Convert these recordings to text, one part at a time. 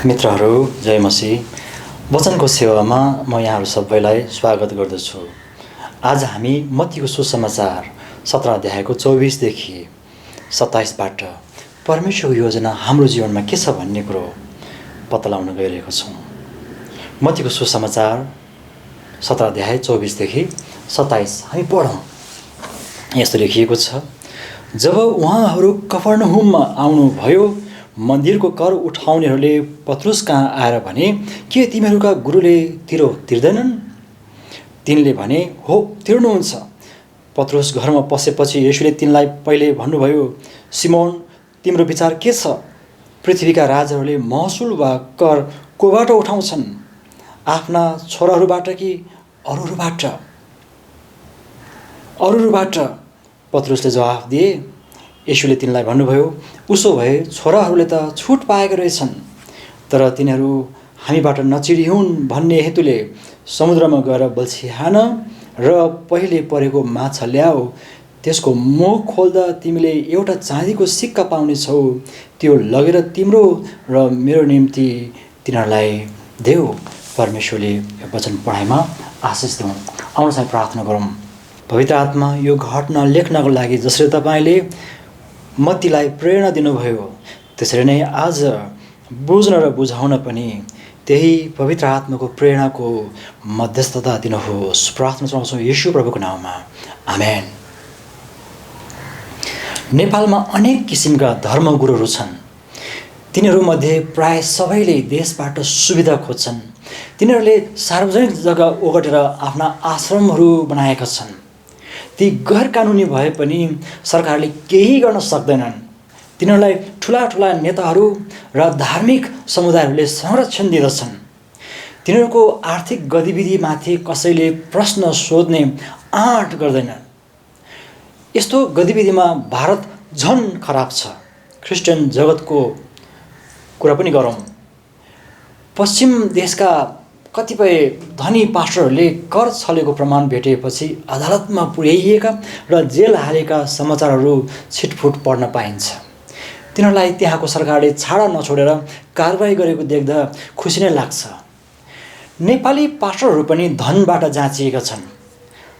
मित्रहरू जय मसीह वचनको सेवामा म यहाँहरू सबैलाई स्वागत गर्दछु। आज हामी मत्तीको सुसमाचार 17 अध्यायको 24 देखि 27बाट परमेश्वरको योजना हाम्रो जीवनमा के छ भन्ने कुरो पत्ता लगाउन गइरहेको छौँ। मत्तीको सुसमाचार 17 अध्याय 24 देखि 27 हामी पढौँ। यस्तो लेखिएको छ, जब उहाँहरू कफरनहुममा आउनुभयो, मन्दिरको कर उठाउनेहरूले पत्रुस कहाँ आएर भने, के तिमीहरूका गुरुले तिरो तिर्दैनन्? तिनले भने, हो तिर्नुहुन्छ। पत्रुस घरमा पसेपछि येशूले तिनलाई पहिले भन्नुभयो, सिमोन, तिम्रो विचार के छ? पृथ्वीका राजाहरूले महसुल वा कर कोबाट उठाउँछन्? आफ्ना छोराहरूबाट कि अरूहरूबाट? अरूहरूबाट, पत्रुसले जवाफ दिए। येशूले तिनलाई भन्नुभयो, उसो भए छोराहरूले त छुट पाएका रहेछन्, तर तिनीहरू हामीबाट नचिरिहुन् भन्ने हेतुले समुद्रमा गएर बल्छी हान र पहिले परेको माछा ल्याऊ। त्यसको मुख खोल्दा तिमीले एउटा चाँदीको सिक्का पाउनेछौ। त्यो लगेर तिम्रो र मेरो निम्ति तिनीहरूलाई देऊ। परमेश्वरले यो वचन पढाइमा आशिष दिउँ। आउनुहोस् हामी प्रार्थना गरौँ। पवित्र आत्मा, यो घटना लेख्नको लागि जसरी तपाईँले मत्तीलाई प्रेरणा दिनुभयो, त्यसरी नै आज बुझ्न र बुझाउन पनि त्यही पवित्र आत्माको प्रेरणाको मध्यस्थता दिनुहोस्। प्रार्थना चाहन्छौँ येशू प्रभुको नाममा, आमेन। नेपालमा अनेक किसिमका धर्मगुरुहरू छन्। तिनीहरूमध्ये प्राय सबैले देशबाट सुविधा खोज्छन्। तिनीहरूले सार्वजनिक जग्गा ओगटेर आफ्ना आश्रमहरू बनाएका छन्। ती गैर कानुनी भए पनि सरकारले केही गर्न सक्दैनन्। तिनीहरूलाई ठुला ठुला नेताहरू र धार्मिक समुदायहरूले संरक्षण दिँदछन्। तिनीहरूको आर्थिक गतिविधिमाथि कसैले प्रश्न सोध्ने आँट गर्दैनन्। यस्तो गतिविधिमा भारत झन खराब छ। क्रिस्चियन जगतको कुरा पनि गरौँ। पश्चिम देशका कतिपय धनी पास्टरहरूले कर छलेको प्रमाण भेटेपछि अदालतमा पुर्याइएका र जेल हालेका समाचारहरू छिटफुट पढ्न पाइन्छ। तिनीहरूलाई त्यहाँको सरकारले छाडा नछोडेर कारबाही गरेको देख्दा खुसी नै लाग्छ। नेपाली पास्टरहरू पनि धनबाट जाँचिएका छन्।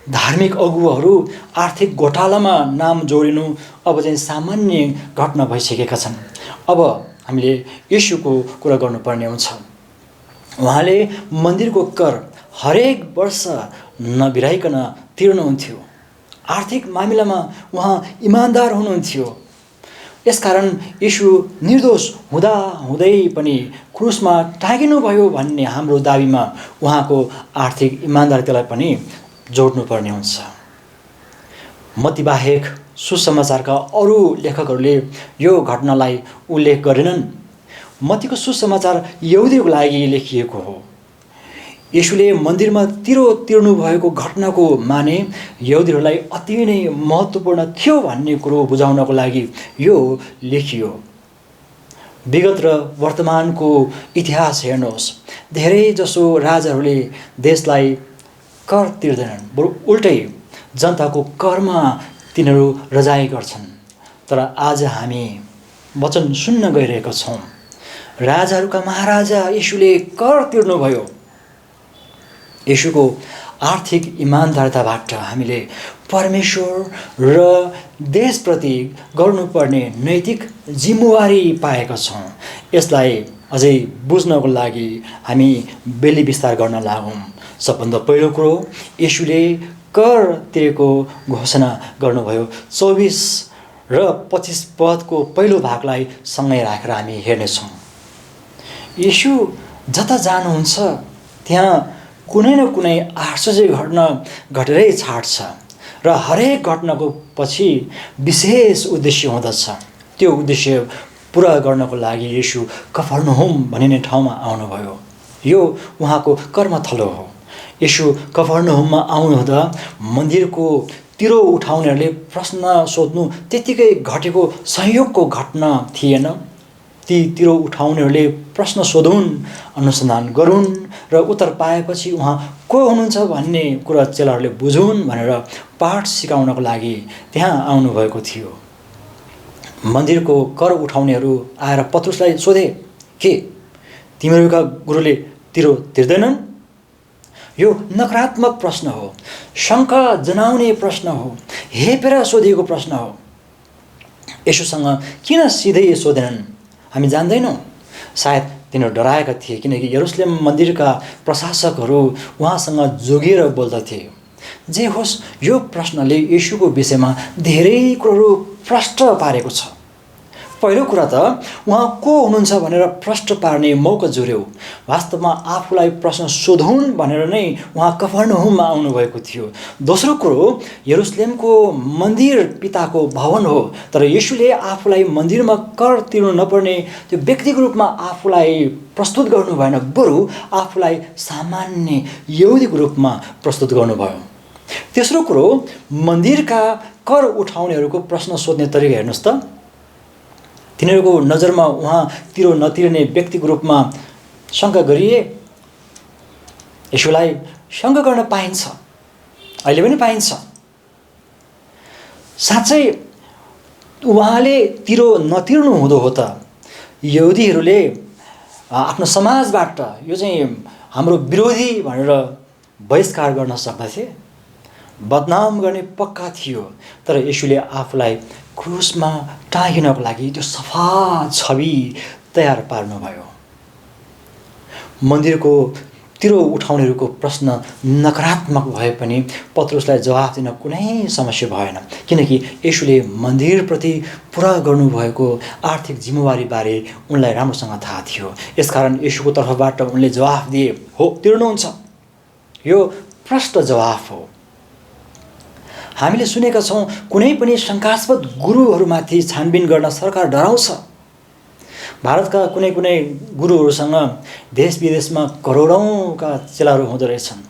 धार्मिक अगुवाहरू आर्थिक घोटालामा नाम जोडिनु अब चाहिँ सामान्य घटना भइसकेका छन्। अब हामीले येशूको कुरा गर्नुपर्ने हुन्छ। उहाँले मन्दिरको कर हरेक वर्ष नबिराइकन तिर्नुहुन्थ्यो। आर्थिक मामिलामा उहाँ इमान्दार हुनुहुन्थ्यो। यसकारण येशू निर्दोष हुँदाहुँदै पनि क्रुसमा टाँगिनुभयो भन्ने हाम्रो दाबीमा उहाँको आर्थिक इमान्दारितालाई पनि जोड्नुपर्ने हुन्छ। मत्तीबाहेक सुसमाचारका अरू लेखकहरूले यो घटनालाई उल्लेख गरेनन्। मत्तीको सुसमाचार यहुदीको लागि लेखिएको हो। येशूले मन्दिरमा तिरो तिर्नु भएको घटनाको माने यहुदीहरूलाई अति नै महत्त्वपूर्ण थियो भन्ने कुरो बुझाउनको लागि यो लेखियो। विगत र वर्तमानको इतिहास हेर्नुहोस्। धेरैजसो राजाहरूले देशलाई कर तिर्दैनन्, बरु उल्टै जनताको करमा तिनीहरू रजाइ गर्छन्। तर आज हामी वचन सुन्न गइरहेका छौँ। राजाहरूका महाराजा येशूले कर तिर्नुभयो। येशूको आर्थिक इमान्दारिताबाट हामीले परमेश्वर र देशप्रति गर्नुपर्ने नैतिक जिम्मेवारी पाएका छौँ। यसलाई अझै बुझ्नको लागि हामी बेली विस्तार गर्न लागौँ। सबभन्दा पहिलो कुरो, येशूले कर तिरेको घोषणा गर्नुभयो। 24 र 25 पदको पहिलो भागलाई सँगै राखेर हामी हेर्नेछौँ। येशू जता जानुहुन्छ त्यहाँ कुनै न कुनै आश्चर्य घटना घटेरै छाड्छ र हरेक घटनाको पछि विशेष उद्देश्य हुँदछ। त्यो उद्देश्य पुरा गर्नको लागि येशू कफरनहुम भनिने ठाउँमा आउनुभयो। यो उहाँको कर्मथलो हो। येशू कफरनहुममा आउनुहुँदा मन्दिरको तिरो उठाउनेहरूले प्रश्न सोध्नु त्यत्तिकै घटेको संयोगको घटना थिएन। ती तिरो उठाउनेहरूले प्रश्न सोधुन्, अनुसन्धान गरून् र उत्तर पाएपछि उहाँ को हुनुहुन्छ भन्ने कुरा चेलाहरूले बुझुन् भनेर पाठ सिकाउनको लागि त्यहाँ आउनुभएको थियो। मन्दिरको कर उठाउनेहरू आएर पत्रुसलाई सोधे, के तिमीहरूका गुरुले तिरो तिर्दैनन्? यो नकारात्मक प्रश्न हो, शङ्का जनाउने प्रश्न हो, हेपेर सोधिएको प्रश्न हो। येशूसँग किन सिधै सोधेनन् हामी जान्दैनौँ। सायद तिनीहरू डराएका थिए, किनकि यरुशलेम मन्दिरका प्रशासकहरू उहाँसँग जोगिएर बोल्दथे। जे होस्, यो प्रश्नले येशूको विषयमा धेरै कुराहरू प्रष्ट पारेको छ। पहिलो कुरा त उहाँ को हुनुहुन्छ भनेर प्रष्ट पार्ने मौका जुर्यो। वास्तवमा आफूलाई प्रश्न सोधौन् भनेर नै उहाँ कफरनहुममा आउनुभएको थियो। दोस्रो कुरो, यरुशलेमको मन्दिर पिताको भवन हो, तर येशूले आफूलाई मन्दिरमा कर तिर्नु नपर्ने त्यो व्यक्तिको रूपमा आफूलाई प्रस्तुत गर्नु भएन, बरु आफूलाई सामान्य यहुदीको रूपमा प्रस्तुत गर्नुभयो। तेस्रो कुरो, मन्दिरका कर उठाउनेहरूको प्रश्न सोध्ने तरिका हेर्नुहोस् त। तिनीहरूको नजरमा उहाँ तिरो नतिर्ने व्यक्तिको रूपमा शङ्का गरिए। येशूलाई शङ्का गर्न पाइन्छ, अहिले पनि पाइन्छ। साँच्चै उहाँले तिरो नतिर्नु हुँदो हो त यहुदीहरूले आफ्नो समाजबाट यो चाहिँ हाम्रो विरोधी भनेर बहिष्कार गर्न सक्दथे, बदनाम गर्ने पक्का थियो। तर येशूले आफूलाई क्रुसमा टाँगिनको लागि त्यो सफा छवि तयार पार्नुभयो। मन्दिरको तिरो उठाउनेहरूको प्रश्न नकारात्मक भए पनि पत्रुसलाई जवाफ दिन कुनै समस्या भएन, किनकि येशूले मन्दिरप्रति पुरा गर्नुभएको आर्थिक जिम्मेवारीबारे उनलाई राम्रोसँग थाहा थियो। यसकारण येशूको तर्फबाट उनले जवाफ दिए, हो तिर्नुहुन्छ। यो प्रष्ट जवाफ हो। हामीले सुनेका छौँ कुनै पनि शङ्कास्पद गुरुहरूमाथि छानबिन गर्न सरकार डराउँछ। भारतका कुनै कुनै गुरुहरूसँग देश विदेशमा करोडौँका चेलाहरू हुँदो रहेछन्।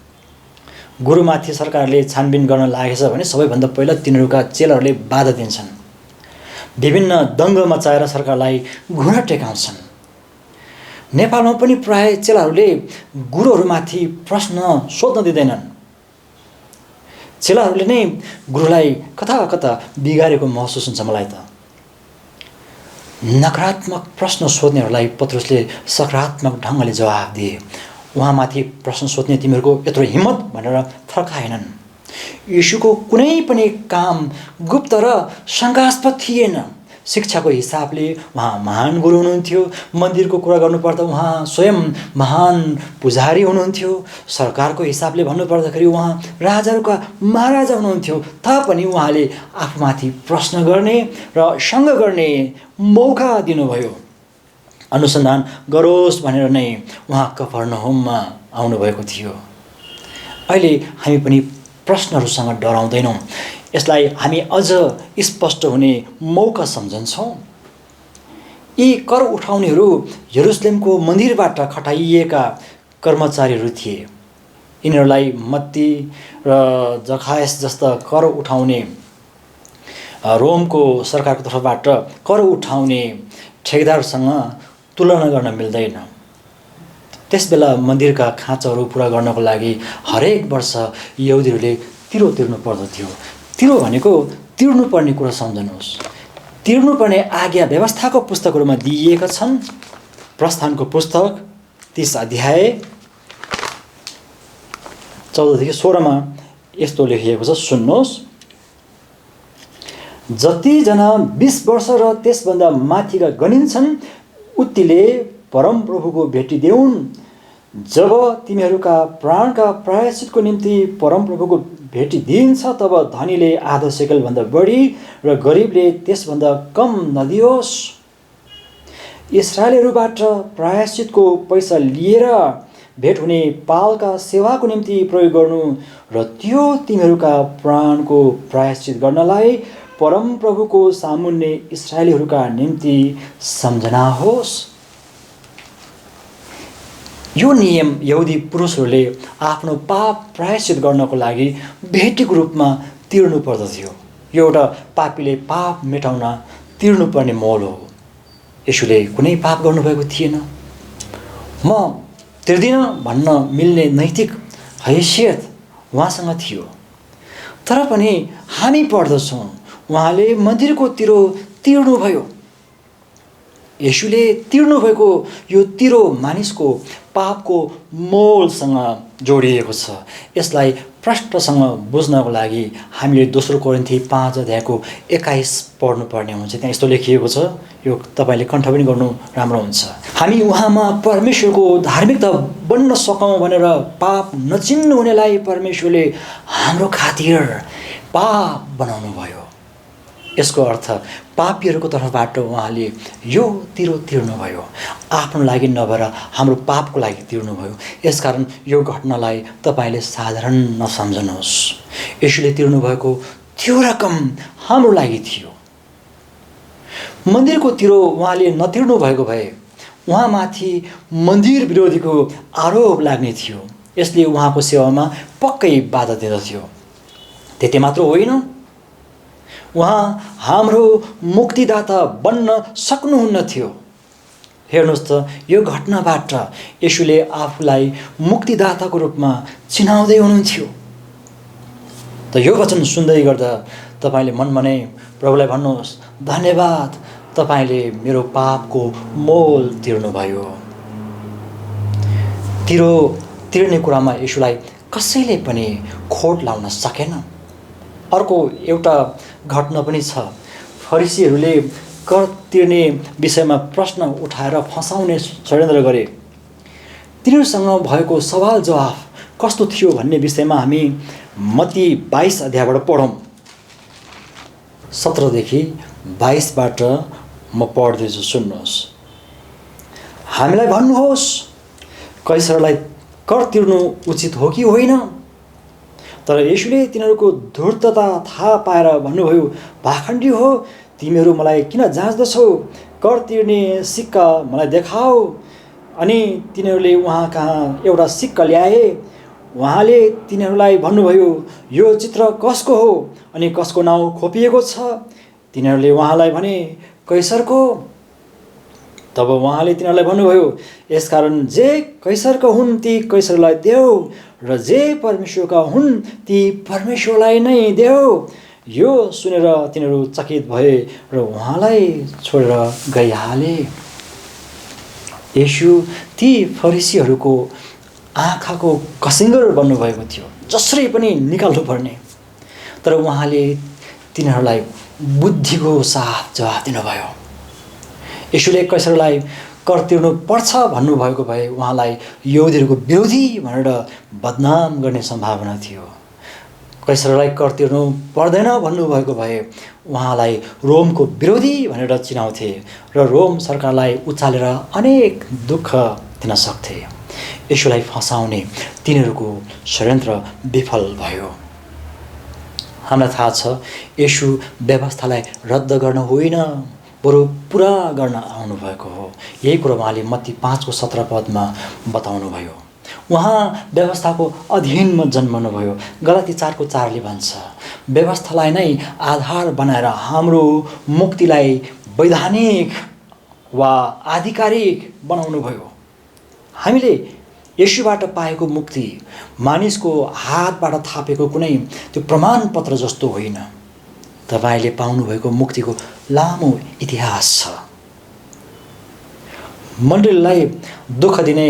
गुरुमाथि सरकारले छानबिन गर्न लागेछ भने सबैभन्दा पहिला तिनीहरूका चेलाहरूले बाधा दिन्छन्, विभिन्न दङ्ग मचाएर सरकारलाई घुँडा टेकाउँछन्। नेपालमा पनि प्राय चेलाहरूले गुरुहरूमाथि प्रश्न सोध्न दिँदैनन्। चेलाहरूले नै गुरुलाई कता कता बिगारेको महसुस हुन्छ मलाई त। नकारात्मक प्रश्न सोध्नेहरूलाई पत्रुसले सकारात्मक ढङ्गले जवाफ दिए। उहाँमाथि प्रश्न सोध्ने तिमीहरूको यत्रो हिम्मत भनेर थर्काएनन्। येशूको कुनै पनि काम गुप्त र शङ्कास्पद थिएन। शिक्षाको हिसाबले उहाँ महान गुरु हुनुहुन्थ्यो। मन्दिरको कुरा गर्नुपर्दा उहाँ स्वयं महान पुजारी हुनुहुन्थ्यो। सरकारको हिसाबले भन्नुपर्दाखेरि उहाँ राजाहरूका महाराजा हुनुहुन्थ्यो। तापनि उहाँले आफूमाथि प्रश्न गर्ने र शङ्का गर्ने मौका दिनुभयो। अनुसन्धान गरोस् भनेर नै उहाँ कफरनहुममा आउनुभएको थियो। अहिले हामी पनि प्रश्नहरूसँग डराउँदैनौँ। यसलाई हामी अझ स्पष्ट हुने मौका सम्झन्छौँ। यी कर उठाउनेहरू यरुशलेमको मन्दिरबाट खटाइएका कर्मचारीहरू थिए। यिनीहरूलाई मत्ती र जखायस जस्ता कर उठाउने रोमको सरकारको तर्फबाट कर उठाउने ठेकेदारसँग तुलना गर्न मिल्दैन। त्यसबेला मन्दिरका खाँचाहरू पुरा गर्नको लागि हरेक वर्ष यहुदीहरूले तिरो तिर्नु पर्दथ्यो। तिरो भनेको तिर्नुपर्ने कुरा सम्झनुहोस्। तिर्नुपर्ने आज्ञा व्यवस्थाको पुस्तकहरूमा दिइएका छन्। प्रस्थानको पुस्तक 30 अध्याय 14देखि 16मा यस्तो लेखिएको छ, सुन्नुहोस्। जतिजना 20 वर्ष र त्यसभन्दा माथिका गनिन्छन् उत्तिले परमप्रभुको भेटी देऊन्। जब तिमीहरूका प्राणका प्रायश्चितको निम्ति परमप्रभुको भेटी दिइन्छ तब धनीले आधा सेकलभन्दा बढी र गरिबले त्यसभन्दा कम नदियोस्। इस्राएलीहरूबाट प्रायश्चितको पैसा लिएर भेट हुने पालका सेवाको निम्ति प्रयोग गर्नु र त्यो तिमीहरूका प्राणको प्रायश्चित गर्नलाई परमप्रभुको सामुन्ने इस्राएलीहरूका निम्ति सम्झना होस्। यो नियम यहुदी पुरुषहरूले आफ्नो पाप प्रायश्चित गर्नको लागि भेटीको रूपमा तिर्नु पर्दथ्यो। यो एउटा पापीले पाप मेटाउन तिर्नुपर्ने मोल हो। येशूले कुनै पाप गर्नुभएको थिएन। म तिर्दिनँ भन्न मिल्ने नैतिक हैसियत उहाँसँग थियो। तर पनि हामी पढ्दछौँ उहाँले मन्दिरको तिरो तिर्नुभयो। येशूले तिर्नुभएको यो तिरो मानिसको पापको मोलसँग जोडिएको छ। यसलाई प्रष्टसँग बुझ्नको लागि हामीले दोस्रो कोरिन्थी 5 अध्यायको 21 पढ्नुपर्ने हुन्छ। त्यहाँ यस्तो लेखिएको छ, यो तपाईँले कण्ठ पनि गर्नु राम्रो हुन्छ। हामी उहाँमा परमेश्वरको धार्मिकता बन्न सकौँ भनेर पाप नचिन्नु हुनेलाई परमेश्वरले हाम्रो खातिर पाप बनाउनु भयो। यसको अर्थ पापीहरूको तर्फबाट उहाँले यो तिरो तिर्नुभयो, आफ्नो लागि नभएर हाम्रो पापको लागि तिर्नुभयो। यसकारण यो घटनालाई तपाईँले साधारण नसम्झनुहोस्। यसले तिर्नुभएको त्यो रकम हाम्रो लागि थियो। मन्दिरको तिरो उहाँले नतिर्नु भएको भए उहाँमाथि मन्दिर विरोधीको आरोप लाग्ने थियो। यसले उहाँको सेवामा पक्कै बाधा दिँदथ्यो। त्यति मात्र होइन, उहाँ हाम्रो मुक्तिदाता बन्न सक्नुहुन्न थियो। हेर्नुहोस् त, यो घटनाबाट येशूले आफूलाई मुक्तिदाताको रूपमा चिनाउँदै हुनुहुन्थ्यो। त यो वचन सुन्दै गर्दा तपाईँले मनमा नै प्रभुलाई भन्नुहोस्, धन्यवाद, तपाईँले मेरो पापको मोल तिर्नुभयो। तिरो तिर्ने कुरामा येशूलाई कसैले पनि खोट लाउन सकेन। अर्को एउटा घटना पनि छ। फरिसीहरूले कर तिर्ने विषयमा प्रश्न उठाएर फसाउने षड्यन्त्र गरे। तिनीहरूसँग भएको सवाल जवाफ कस्तो थियो भन्ने विषयमा हामी मत्ती 22 अध्यायबाट पढौँ। 17 देखि 22बाट म पढ्दैछु, सुन्नुहोस्। हामीलाई भन्नुहोस्, कैसरलाई कर तिर्नु उचित हो कि होइन? तर येशूले तिनीहरूको धूर्तता थाहा पाएर भन्नुभयो, पाखण्डी हो, तिमीहरू मलाई किन जाँच्दछौ? कर तिर्ने सिक्का मलाई देखाऊ। अनि तिनीहरूले उहाँ कहाँ एउटा सिक्का ल्याए। उहाँले तिनीहरूलाई भन्नुभयो, यो चित्र कसको हो अनि कसको नाउँ खोपिएको छ? तिनीहरूले उहाँलाई भने, कैसरको। तब उहाँले तिनीहरूलाई भन्नुभयो, यसकारण जे कैसरका हुन् ती कैसरलाई देऊ र जे परमेश्वरका हुन् ती परमेश्वरलाई नै देऊ। यो सुनेर तिनीहरू चकित भए र उहाँलाई छोडेर गइहाले। येशू ती फरिसीहरूको आँखाको कसिङ्गर बन्नुभएको थियो, जसरी पनि निकाल्नु पर्ने। तर उहाँले तिनीहरूलाई बुद्धिको साथ जवाफ दिनुभयो। येशूले कैसरलाई कर तिर्नु पर्छ भन्नुभएको भए उहाँलाई यहुदीहरूको विरोधी भनेर बदनाम गर्ने सम्भावना थियो। कैसरलाई कर तिर्नु पर्दैन भन्नुभएको भए उहाँलाई रोमको विरोधी भनेर चिनाउँथे र रोम सरकारलाई उचालेर अनेक दुःख दिन सक्थे। येशूलाई फसाउने तिनीहरूको षड्यन्त्र विफल भयो। हामीलाई थाहा छ, येशू व्यवस्थालाई रद्द गर्न होइन, बरु पुरा गर्न आउनुभएको हो। यही कुरो उहाँले मत्ती 5:17 बताउनुभयो। उहाँ व्यवस्थाको अधीनमा जन्मनुभयो। गलाती 4:4 भन्छ, व्यवस्थालाई नै आधार बनाएर हाम्रो मुक्तिलाई वैधानिक वा आधिकारिक बनाउनुभयो। हामीले येशूबाट पाएको मुक्ति मानिसको हातबाट थापेको कुनै त्यो प्रमाणपत्र जस्तो होइन। तपाईँले पाउनुभएको मुक्तिको लामो इतिहास छ। मण्डलीलाई दुःख दिने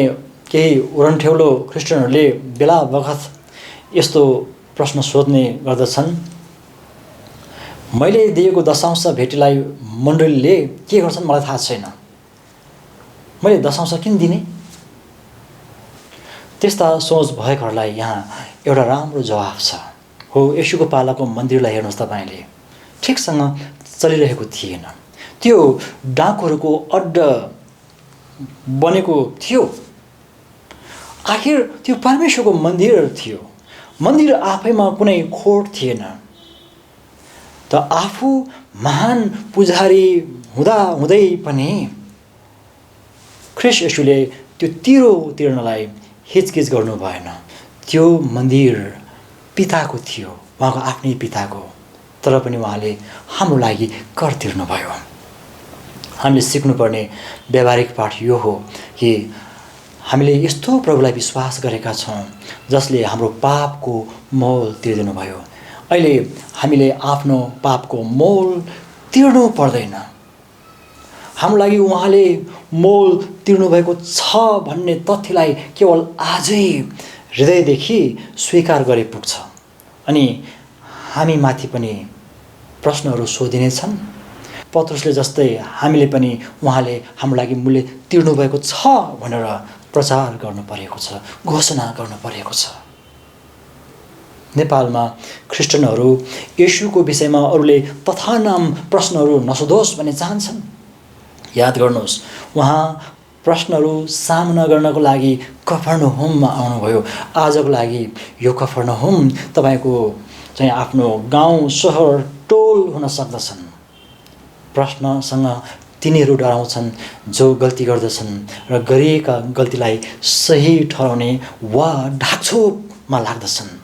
केही उरन्ठेउलो क्रिस्चियनहरूले बेला बखत यस्तो प्रश्न सोध्ने गर्दछन्, मैले दिएको दशांश भेटीलाई मण्डलीले के गर्छन् मलाई थाहा छैन, मैले दशांश किन दिने? त्यस्ता सोच भएकोहरूलाई यहाँ एउटा राम्रो जवाफ छ। हो, येशूको पालाको मन्दिरलाई हेर्नुहोस्, तपाईँले ठिकसँग चलिरहेको थिएन। त्यो डाकुहरूको अड्डा बनेको थियो। आखिर त्यो परमेश्वरको मन्दिर थियो। मन्दिर आफैमा कुनै खोट थिएन। त आफू महान पुजारी हुँदा हुँदै पनि ख्रीष्ट येशूले त्यो तिरो तिर्नलाई हिचकिच गर्नु भएन। त्यो मन्दिर पिताको थियो, उहाँको आफ्नै पिताको। तर पनि उहाँले हाम्रो लागि कर तिर्नुभयो। हामीले सिक्नुपर्ने व्यावहारिक पाठ यो हो कि हामीले यस्तो प्रभुलाई विश्वास गरेका छौँ जसले हाम्रो पापको मोल तिर्दिनुभयो। अहिले हामीले आफ्नो पापको मोल तिर्नु पर्दैन। हाम्रो लागि उहाँले मोल तिर्नुभएको छ भन्ने तथ्यलाई केवल आजै हृदयदेखि स्वीकार गरे पुग्छ। अनि हामी माथि पनि प्रश्नहरू सोधिनेछन्। पत्रुसले जस्तै हामीले पनि उहाँले हाम्रो लागि मूल्य तिर्नुभएको छ भनेर प्रचार गर्नु परेको छ, घोषणा गर्नु परेको छ। नेपालमा ख्रिस्टियनहरू येशूको विषयमा अरूले तथानाम प्रश्नहरू नसोधोस् भन्ने चाहन्छन्। याद गर्नुहोस्, उहाँ प्रश्नहरू सामना गर्नको लागि कफरनहुममा आउनुभयो। आजको लागि यो कफरनहुम तपाईँको चाहिँ आफ्नो गाउँ, सहर, टोल हुन सक्दछन्। प्रश्नसँग तिनीहरू डराउँछन् जो गल्ती गर्दछन् र गरिएका गल्तीलाई सही ठहराउने वा ढाकछोपमा लाग्दछन्।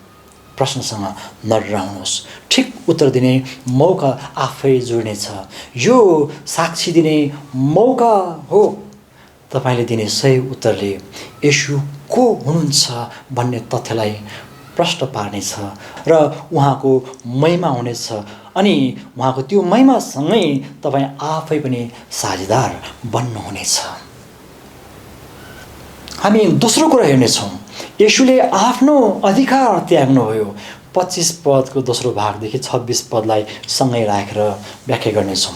प्रश्नसँग नडराउनुहोस्, ठिक उत्तर दिने मौका आफै जोड्नेछ। यो साक्षी दिने मौका हो। तपाईँले दिने सही उत्तरले येशू को हुनुहुन्छ भन्ने तथ्यलाई प्रश्न पार्नेछ र उहाँको महिमा हुनेछ। अनि उहाँको त्यो महिमासँगै तपाईँ आफै पनि साझेदार बन्नुहुनेछ। हामी दोस्रो कुरा हेर्नेछौँ, येशूले आफ्नो अधिकार त्याग्नुभयो। 25 पदको दोस्रो भागदेखि 26 पदलाई सँगै राखेर व्याख्या गर्नेछौँ।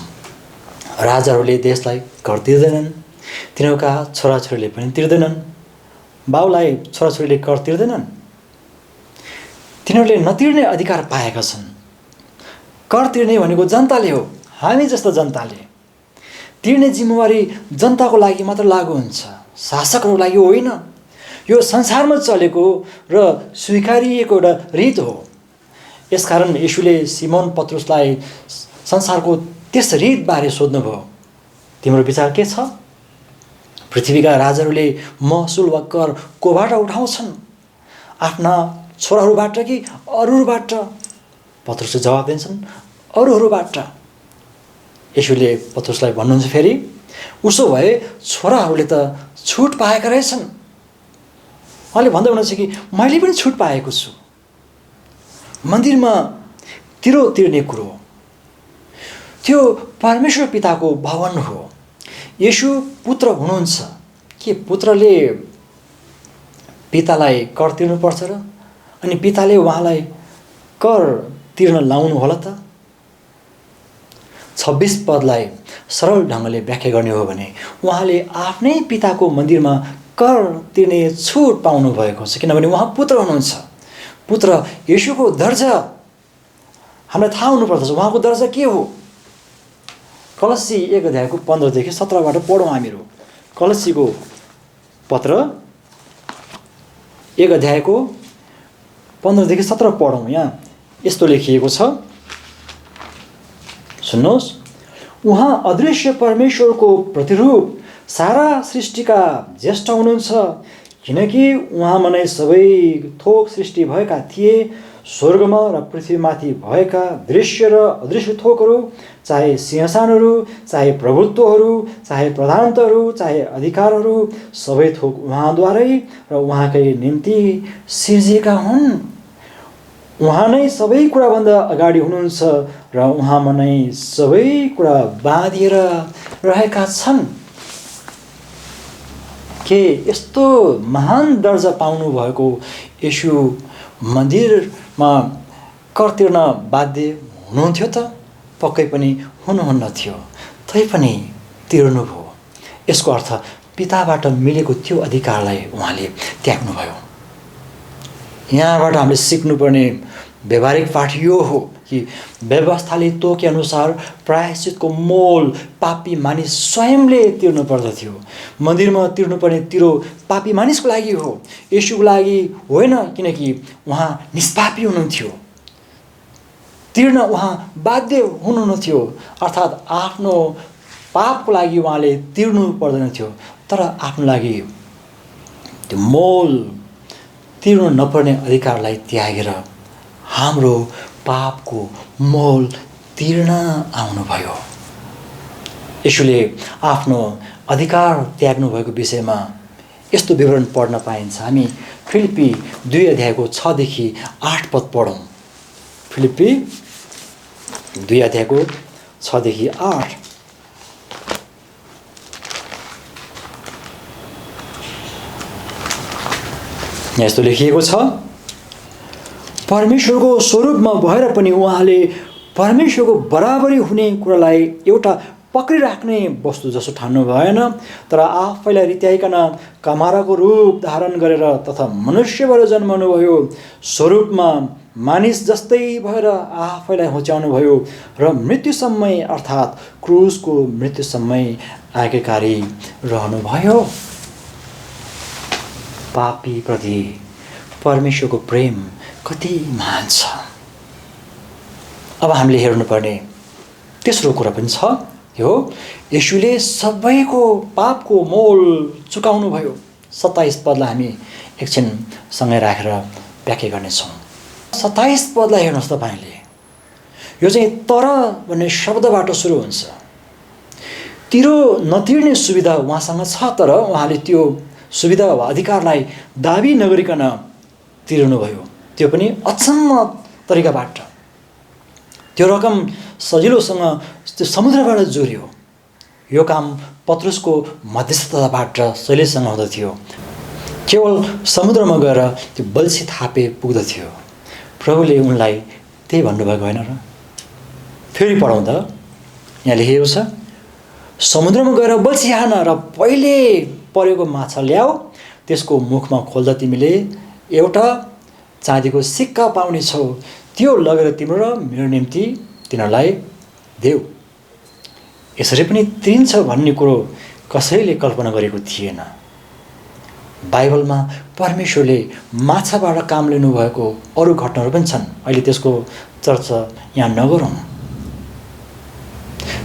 राजाहरूले देशलाई कर तिर्दैनन्, तिनीहरूका छोराछोरीले पनि तिर्दैनन्। बाउलाई छोराछोरीले कर तिर्दैनन्, तिनीहरूले नतिर्ने अधिकार पाएका छन्। कर तिर्ने भनेको जनताले हो, हामी जस्तो जनताले। तिर्ने जिम्मेवारी जनताको लागि मात्र लागू हुन्छ, शासकहरूको लागि होइन। यो संसारमा चलेको र स्वीकारिएको एउटा रीत हो। यसकारण येशूले सिमोन पत्रुसलाई संसारको त्यस रीतबारे सोध्नुभयो, तिम्रो विचार के छ? पृथ्वीका राजाहरूले महसुल वा कर कोबाट उठाउँछन्, आफ्ना छोराहरूबाट कि अरूबाट? पत्रुसले जवाब दिन्छन्, अरूहरूबाट। येशूले पत्रुसलाई भन्नुहुन्छ फेरि, उसो भए छोराहरूले त छुट पाएका रहेछन्। उहाँले भन्दै हुनुहुन्छ कि मैले पनि छुट पाएको छु। मन्दिरमा तिरो तिर्ने कुरो त्यो परमेश्वर पिताको भवन हो। येशू पुत्र हुनुहुन्छ। के पुत्रले पितालाई कर तिर्नुपर्छ र? अनि पिताले उहाँलाई कर तिर्न लाउनु होला त? 26 पदलाई सरल ढङ्गले व्याख्या गर्ने हो भने उहाँले आफ्नै पिताको मन्दिरमा कर तिर्ने छुट पाउनु भएको छ, किनभने उहाँ पुत्र हुनुहुन्छ। पुत्र येशूको दर्जा हामीलाई थाहा हुनुपर्दछ। उहाँको दर्जा के हो? कलसी 1 अध्यायको 15 देखि 17बाट पढौँ हामीहरू। कलसीको पत्र 1 अध्यायको 15 देखि 17 पढौँ। यहाँ यस्तो लेखिएको छ, सुन्नुहोस्। उहाँ अदृश्य परमेश्वरको प्रतिरूप, सारा सृष्टिका ज्येष्ठ हुनुहुन्छ, किनकि उहाँमा नै सबै थोक सृष्टि भएका थिए। स्वर्गमा र पृथ्वीमाथि भएका दृश्य र अदृश्य थोकहरू, चाहे सिंहासनहरू, चाहे प्रभुत्वहरू, चाहे प्रधानताहरू, चाहे अधिकारहरू, सबै थोक उहाँद्वारै र उहाँकै निम्ति सिर्जिएका हुन्। उहाँ नै सबै कुराभन्दा अगाडि हुनुहुन्छ र उहाँमा नै सबै कुरा बाँधिएर रहेका छन्। के यस्तो महान दर्जा पाउनु भएको येशू मन्दिरमा कर तिर्न बाध्य हुनुहुन्थ्यो त? पक्कै पनि हुनुहुन्न थियो, तैपनि तिर्नुभयो। यसको अर्थ पिताबाट मिलेको त्यो अधिकारलाई उहाँले त्याग्नुभयो। यहाँबाट हामीले सिक्नुपर्ने व्यवहारिक पाठ यो हो कि व्यवस्थाले तोके अनुसार प्रायश्चितको मोल पापी मानिस स्वयंले तिर्नु पर्दथ्यो। मन्दिरमा तिर्नुपर्ने तिरो पापी मानिसको लागि हो, येशूको लागि होइन, किनकि उहाँ निष्पापी हुनुहुन्थ्यो। तिर्न उहाँ बाध्य हुनुहुन्थ्यो, अर्थात् आफ्नो पापको लागि उहाँले तिर्नु पर्दैन थियो। तर आफ्नो लागि त्यो मोल तिर्नु नपर्ने अधिकारलाई त्यागेर हाम्रो पापको मोल तिर्न आउनुभयो। येशूले आफ्नो अधिकार त्याग्नु भएको विषयमा यस्तो विवरण पढ्न पाइन्छ। हामी फिलिप्पी 2 अध्यायको 6 देखि 8 पद पढौँ। फिलिप्पी 2 अध्यायको 6 देखि 8। यस्तो लेखिएको छ, परमेश्वरको स्वरूपमा भएर पनि उहाँले परमेश्वरको बराबरी हुने कुरालाई एउटा पक्रिराख्ने वस्तु जसो ठान्नु भएन, तर आफैलाई रित्याइकन कमाराको रूप धारण गरेर तथा मनुष्य भएर जन्मनुभयो, स्वरूपमा मानिस जस्तै भएर आफैलाई होच्याउनु भयो र मृत्युसम्मै अर्थात् क्रुसको मृत्युसम्मै आज्ञाकारी रहनुभयो। पापीप्रति परमेश्वरको प्रेम कति महान छ। अब हामीले हेर्नुपर्ने तेस्रो कुरा पनि छ, यो येशूले सबैको पापको मोल चुकाउनु भयो। 27 पदलाई हामी एकछिन सँगै राखेर व्याख्या गर्नेछौँ। 27 पदलाई हेर्नुहोस् तपाईँले, यो चाहिँ तर भन्ने शब्दबाट सुरु हुन्छ। तिरो नतिर्ने सुविधा उहाँसँग छ, तर उहाँले त्यो सुविधा वा अधिकारलाई दाबी नगरिकन तिर्नुभयो, त्यो पनि अचम्म तरिकाबाट। त्यो रकम सजिलोसँग त्यो समुद्रबाट जोड्यो। यो काम पत्रुसको मध्यस्थताबाट सजिलैसँग हुँदथ्यो। केवल समुद्रमा गएर त्यो बल्छी थापे पुग्दथ्यो। प्रभुले उनलाई त्यही भन्नुभएको होइन र? फेरि पढौँ त, यहाँ लेखिएको छ, समुद्रमा गएर बल्छी हान र पहिले परेको माछा ल्याऊ, त्यसको मुखमा खोल्दा तिमीले एउटा चाँदीको सिक्का पाउनेछौ, त्यो लगेर तिम्रो र मेरो निम्ति तिनीहरूलाई देऊ। यसरी पनि तिरिन्छ भन्ने कुरो कसैले कल्पना गरेको थिएन। बाइबलमा परमेश्वरले माछाबाट काम लिनुभएको अरू घटनाहरू पनि छन्, अहिले त्यसको चर्चा यहाँ नगरौँ।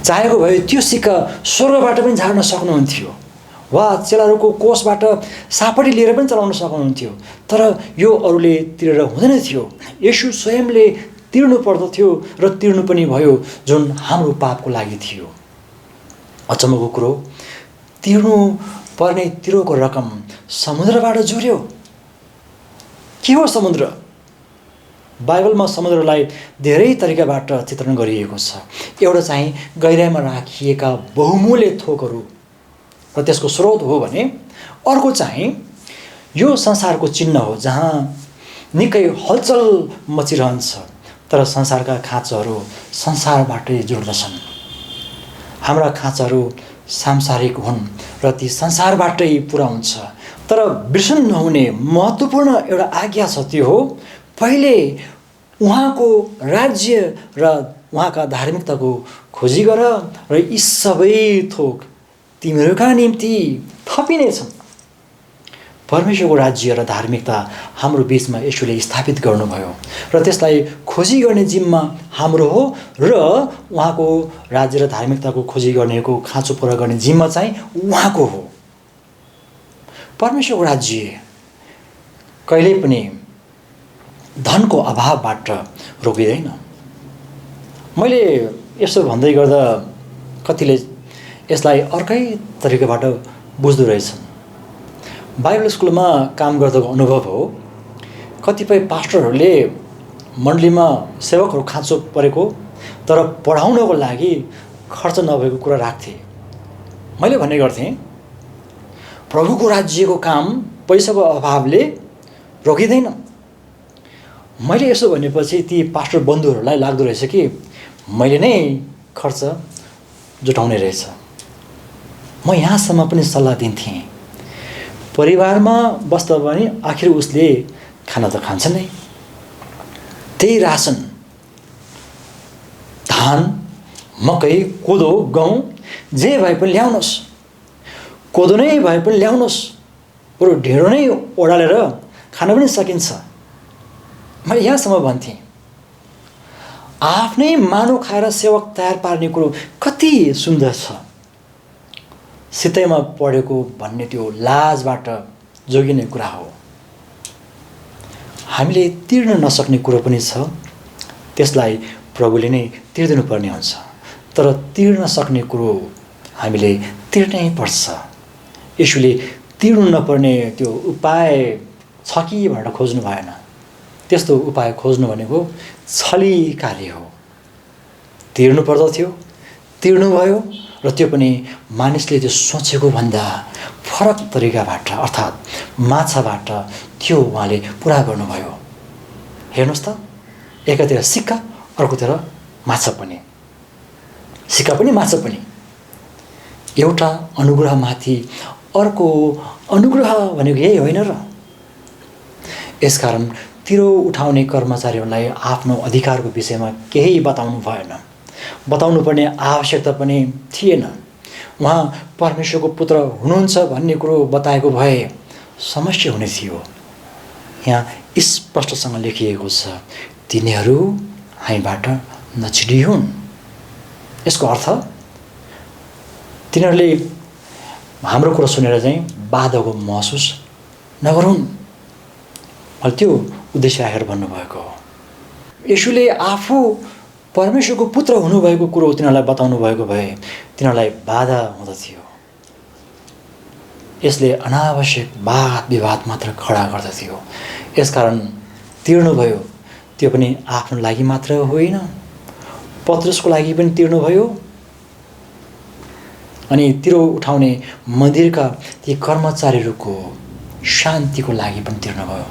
चाहेको भए त्यो सिक्का स्वर्गबाट पनि झार्न सक्नुहुन्थ्यो वा चेलाहरूको कोषबाट सापटी लिएर पनि चलाउन सक्नुहुन्थ्यो, तर यो अरूले तिरेर हुँदैन थियो। येशू स्वयंले तिर्नु पर्दथ्यो र तिर्नु पनि भयो, जुन हाम्रो पापको लागि थियो। अचम्मको कुरो, तिर्नु पर्ने तिरोको रकम समुद्रबाट जुर्यो। के हो समुद्र? बाइबलमा समुद्रलाई धेरै तरिकाबाट चित्रण गरिएको छ। एउटा चाहिँ गहिराइमा राखिएका बहुमूल्य थोकहरू र त्यसको स्रोत हो भने, अर्को चाहिँ यो संसारको चिन्ह हो जहाँ निकै हलचल मचिरहन्छ, तर संसारका खाँचोहरू संसारबाटै जोड्दछन्। हाम्रा खाँचोहरू सांसारिक हुन् र ती संसारबाटै पुरा हुन्छ, तर बिर्सन नहुने महत्त्वपूर्ण एउटा आज्ञा छ, त्यो हो पहिले उहाँको राज्य र उहाँका धार्मिकताको खोजी गर र यी सबै थोक तिमीहरूका निम्ति थपिनेछन्। परमेश्वरको राज्य र धार्मिकता हाम्रो बिचमा येशूले स्थापित गर्नुभयो र त्यसलाई खोजी गर्ने जिम्मा हाम्रो हो, र उहाँको राज्य र धार्मिकताको खोजी गर्नेको खाँचो पुरा गर्ने जिम्मा चाहिँ उहाँको हो। परमेश्वरको राज्य कहिल्यै पनि धनको अभावबाट रोकिँदैन। मैले यसो भन्दै गर्दा कतिले यसलाई अर्कै तरिकाबाट बुझ्दो रहेछन्। बाइबल स्कुलमा काम गर्दाको अनुभव हो, कतिपय पास्टरहरूले मण्डलीमा सेवकहरू खाँचो परेको तर पढाउनको लागि खर्च नभएको कुरा राख्थे। मैले भन्ने गर्थेँ, प्रभुको राज्यको काम पैसाको अभावले रोकिँदैन। मैले यसो भनेपछि ती पास्टर बन्धुहरूलाई लाग्दो रहेछ कि मैले नै खर्च जुटाउने रहेछ। म यहाँसम्म पनि सल्लाह दिन्थेँ, परिवारमा बस्दा पनि आखिर उसले खाना त खान्छ नै, त्यही रासन धान मकै कोदो गहुँ जे भए पनि ल्याउनुहोस्, कोदो नै भए पनि ल्याउनुहोस्, बरु ढेँडो नै ओडालेर खान पनि सकिन्छ। मैले यहाँसम्म भन्थेँ, आफ्नै मानव खाएर सेवक तयार पार्ने कुरो कति सुन्दर छ। सितैमा पढेको भन्ने त्यो लाजबाट जोगिने कुरा हो। हामीले तिर्न नसक्ने कुरो पनि छ, त्यसलाई प्रभुले नै तिर्दिनु पर्ने हुन्छ, तर तिर्न सक्ने कुरो हामीले तिर्नै पर्छ। येशूले तिर्नु नपर्ने त्यो उपाय छ कि भनेर खोज्नु भएन। त्यस्तो उपाय खोज्नु भनेको छली कार्य हो। तिर्नु पर्दथ्यो, तिर्नु भयो र त्यो पनि मानिसले त्यो सोचेको भन्दा फरक तरिकाबाट अर्थात् माछाबाट त्यो उहाँले पुरा गर्नुभयो। हेर्नुहोस् त, एकातिर सिक्का, अर्कोतिर माछा पनि, सिक्का पनि माछा पनि। एउटा अनुग्रहमाथि अर्को अनुग्रह भनेको यही होइन र? यसकारण तिरो उठाउने कर्मचारीहरूलाई आफ्नो अधिकारको विषयमा केही बताउनु भएन, बताउनु पर्ने आवश्यकता पनि थिएन। उहाँ परमेश्वरको पुत्र हुनुहुन्छ भन्ने कुरो बताएको भए समस्या हुने थियो। यहाँ स्पष्टसँग लेखिएको छ, तिनीहरू हामीबाट नछिडिहुन्। यसको अर्थ तिनीहरूले हाम्रो कुरा सुनेर चाहिँ बाधाको महसुस नगरून्। मैले त्यो उद्देश्य राखेर भन्नुभएको हो। येशूले आफू परमेश्वरको पुत्र हुनुभएको कुरो तिनीहरूलाई बताउनु भएको भए तिनीहरूलाई बाधा हुँदथ्यो। यसले अनावश्यक वाद विवाद मात्र खडा गर्दथ्यो। यसकारण तिर्नुभयो, त्यो पनि आफ्नो लागि मात्र होइन, पत्रुसको लागि पनि तिर्नुभयो अनि तिरो उठाउने मन्दिरका ती कर्मचारीहरूको शान्तिको लागि पनि तिर्नुभयो।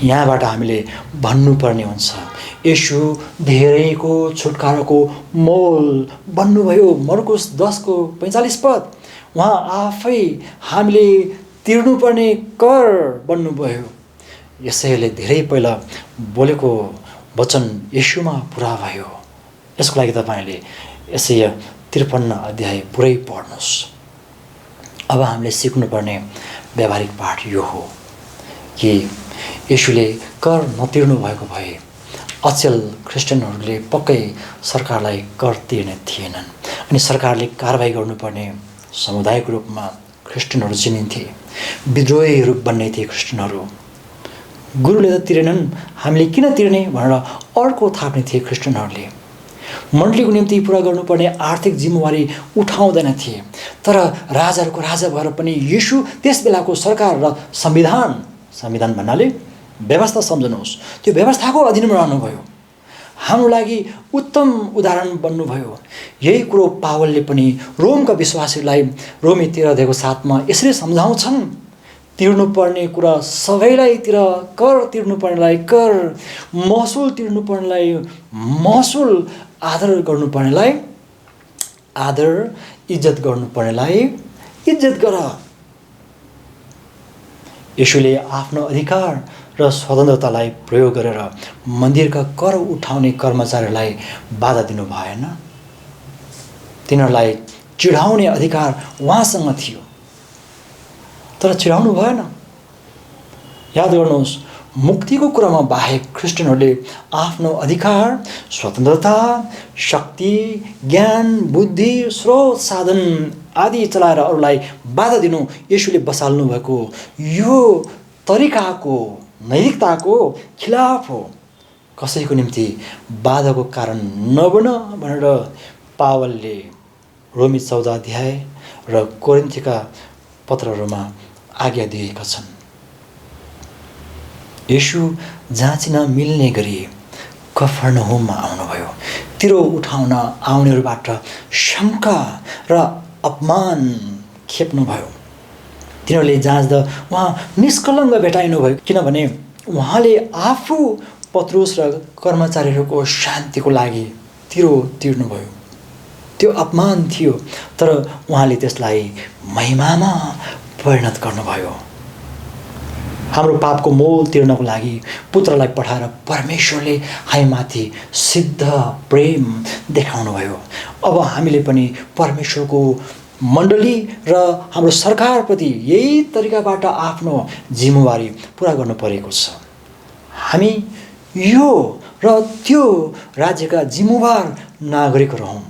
यहाँबाट हामीले भन्नुपर्ने हुन्छ, येशू धेरैको छुटकाराको मोल बन्नुभयो। मर्कुस 10:45 उहाँ आफै हामीले तिर्नुपर्ने कर बन्नुभयो। यसैले धेरै पहिला बोलेको वचन येशूमा पुरा भयो। यसको लागि तपाईँले यसै 53 अध्याय पुरै पढ्नुहोस्। अब हामीले सिक्नुपर्ने व्यावहारिक पाठ यो हो कि येशूले कर नतिर्नु भएको भए अचेल क्रिस्चियनहरूले पक्कै सरकारलाई कर तिर्ने थिएनन् अनि सरकारले कारबाही गर्नुपर्ने समुदायको रूपमा क्रिस्चियनहरू चिनिन्थे। विद्रोहीहरू बन्ने थिए क्रिस्चियनहरू। गुरुले त तिरेनन्, हामीले किन तिर्ने भनेर अर्को थाप्ने थिए क्रिस्चियनहरूले। मण्डलीको निम्ति पुरा गर्नुपर्ने आर्थिक जिम्मेवारी उठाउँदैन थिए। तर राजाहरूको राजा भएर पनि येशू त्यस बेलाको सरकार र संविधान भन्नाले व्यवस्था सम्झनुहोस्, त्यो व्यवस्थाको अधीनमा रहनुभयो। हाम्रो लागि उत्तम उदाहरण बन्नुभयो। यही कुरो पावलले पनि रोमका विश्वासीहरूलाई रोमी 13:7 यसरी सम्झाउँछन्, तिर्नुपर्ने कुरा सबैलाई तिर, कर तिर्नुपर्नेलाई कर, महसुल तिर्नुपर्नेलाई महसुल, आदर गर्नुपर्नेलाई आदर, इज्जत गर्नुपर्नेलाई इज्जत गर। येशूले आफ्नो अधिकार र स्वतन्त्रतालाई प्रयोग गरेर मन्दिरका कर उठाउने कर्मचारीहरूलाई बाधा दिनु भएन। तिनीहरूलाई चिढाउने अधिकार उहाँसँग थियो, तर चिढाउनु भएन। याद गर्नुहोस्, मुक्तिको कुरामा बाहेक क्रिस्चियनहरूले आफ्नो अधिकार, स्वतन्त्रता, शक्ति, ज्ञान, बुद्धि, स्रोत, साधन आदि चलाएर अरूलाई बाधा दिनु येशूले बसाल्नु भएको यो तरिकाको, नैतिकताको खिलाफ हो। कसैको निम्ति बाधाको कारण नबन भनेर पावलले रोमी 14 अध्याय र कोरिन्थीका पत्रहरूमा आज्ञा दिएका छन्। येशू जाँचिन मिल्ने गरी कफरनहुममा आउनुभयो। तिरो उठाउन आउनेहरूबाट शङ्का र अपमान खेप्नुभयो। तिनीहरूले जाँच्दा उहाँ निष्कलङ्क भेटाइनुभयो, किनभने उहाँले आफू पत्रुस र कर्मचारीहरूको शान्तिको लागि तिरो तिर्नुभयो। त्यो अपमान थियो, तर उहाँले त्यसलाई महिमामा परिणत गर्नुभयो। हाम्रो पापको मोल तिर्नको लागि पुत्रलाई पठाएर परमेश्वरले हामीमाथि सिद्ध प्रेम देखाउनुभयो। अब हामीले पनि परमेश्वरको मण्डली र हाम्रो सरकारप्रति यही तरिकाबाट आफ्नो जिम्मेवारी पुरा गर्नु परेको छ। हामी यो र त्यो राज्यका जिम्मेवार नागरिक रहौँ।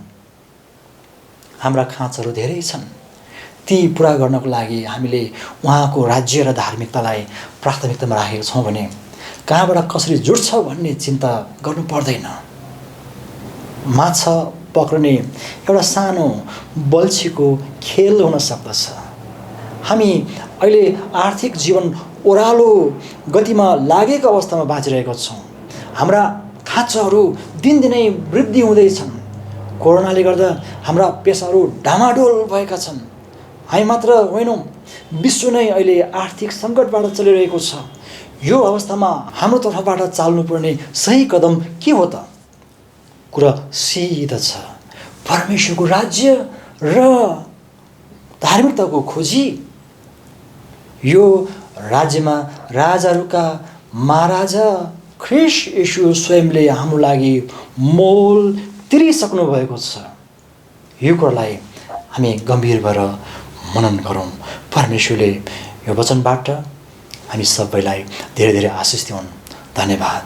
हाम्रा खाँचहरू धेरै छन्, ती पुरा गर्नको लागि हामीले उहाँको राज्य र धार्मिकतालाई प्राथमिकतामा राखेका छौँ भने कहाँबाट कसरी जुट्छ भन्ने चिन्ता गर्नु पर्दैन। माछा पक्रने एउटा सानो बल्छीको खेल हुन सक्दछ। हामी अहिले आर्थिक जीवन ओह्रालो गतिमा लागेको अवस्थामा बाँचिरहेका छौँ। हाम्रा खाँचहरू दिनदिनै वृद्धि हुँदैछन्। कोरोनाले गर्दा हाम्रा पेसाहरू डामाडोल भएका छन्। हामी मात्र होइनौँ, विश्व नै अहिले आर्थिक सङ्कटबाट चलिरहेको छ। यो अवस्थामा हाम्रो तर्फबाट चाल्नुपर्ने सही कदम के हो त? कुरा सिधा छ, परमेश्वरको राज्य र धार्मिकताको खोजी। यो राज्यमा राजाहरूका महाराजा ख्रीष्ट येशू स्वयंले हाम्रो लागि मोल तिरिसक्नु भएको छ। यो कुरालाई हामी गम्भीर भएर मनन गरौँ। परमेश्वरले यो वचनबाट हामी सबैलाई धेरै धेरै आशिष दिउन्। धन्यवाद।